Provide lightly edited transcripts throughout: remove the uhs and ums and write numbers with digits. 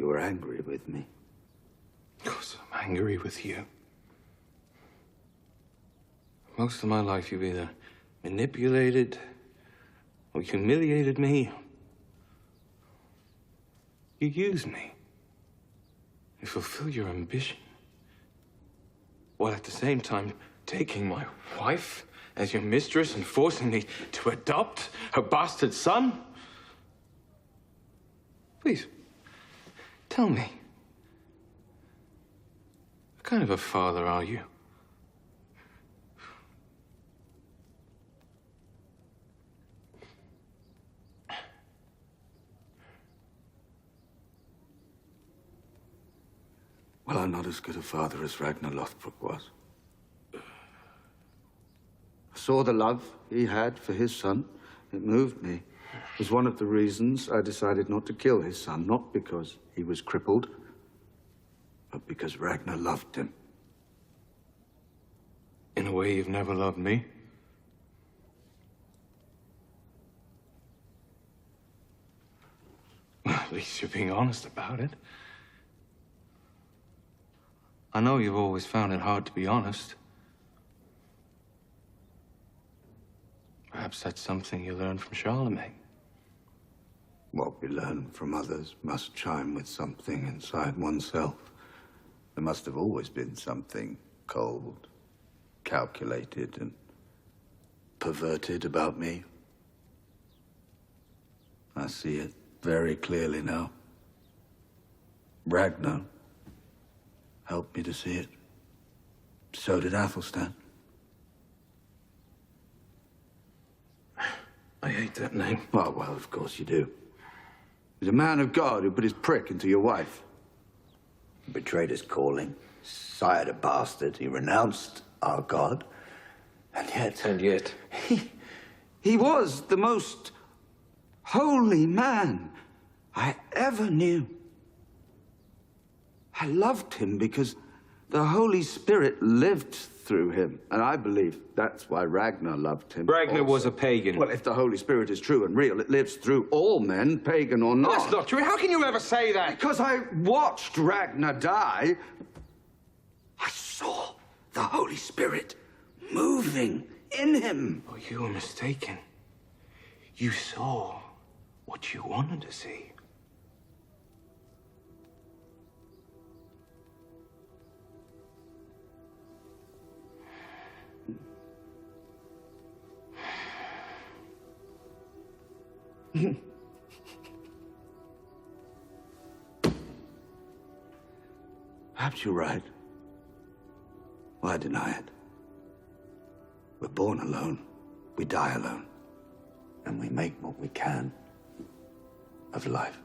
you were angry with me. Of course I'm angry with you. Most of my life you've either manipulated or humiliated me. You use me. You fulfill your ambition, while at the same time taking my wife as your mistress and forcing me to adopt her bastard son. Please, tell me, what kind of a father are you? Well, I'm not as good a father as Ragnar Lothbrok was. I saw the love he had for his son. It moved me. It was one of the reasons I decided not to kill his son, not because he was crippled, but because Ragnar loved him. In a way you've never loved me. Well, at least you're being honest about it. I know you've always found it hard to be honest. Perhaps that's something you learned from Charlemagne. What we learn from others must chime with something inside oneself. There must have always been something cold, calculated, and perverted about me. I see it very clearly now. Ragnar helped me to see it. So did Athelstan. I hate that name. Well, of course you do. He's a man of God who put his prick into your wife. He betrayed his calling, sired a bastard. He renounced our God. And yet... He was the most holy man I ever knew. I loved him because the Holy Spirit lived through him. And I believe that's why Ragnar loved him. Ragnar also. was a pagan. Well, if the Holy Spirit is true and real, it lives through all men, pagan or not. That's not true. How can you ever say that? Because I watched Ragnar die. I saw the Holy Spirit moving in him. Oh, you were mistaken. You saw what you wanted to see. Perhaps you're right. Why deny it? We're born alone. We die alone. And we make what we can of life.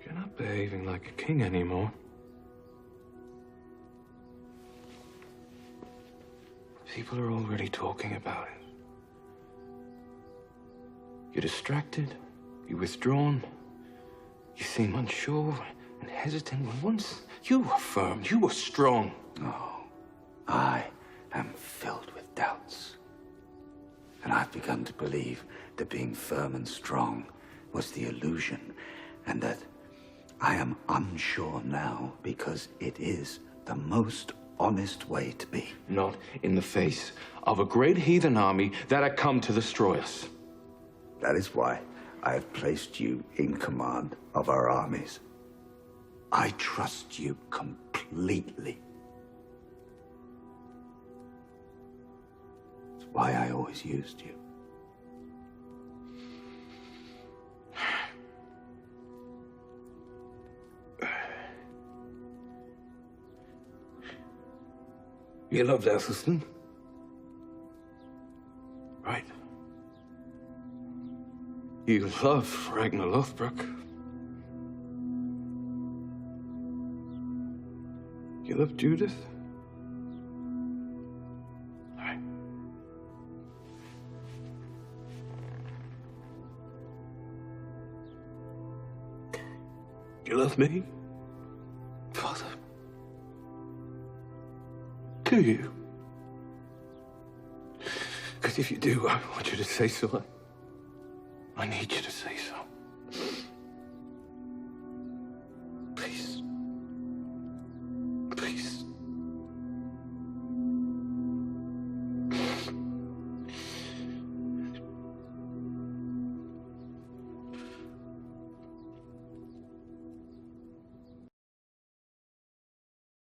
You're not behaving like a king anymore. People are already talking about it. You're distracted, you're withdrawn, you seem unsure and hesitant when once you were firm, you were strong. Oh, I am filled with doubts. And I've begun to believe that being firm and strong was the illusion, and that I am unsure now because it is the most honest way to be. Not in the face of a great heathen army that had come to destroy us. That is why I have placed you in command of our armies. I trust you completely. It's why I always used you. You loved Athelstan? Right. You love Ragnar Lothbrok. You love Judith? All right. You love me, Father? Do you? Because if you do, I want you to say so. I need you to say so.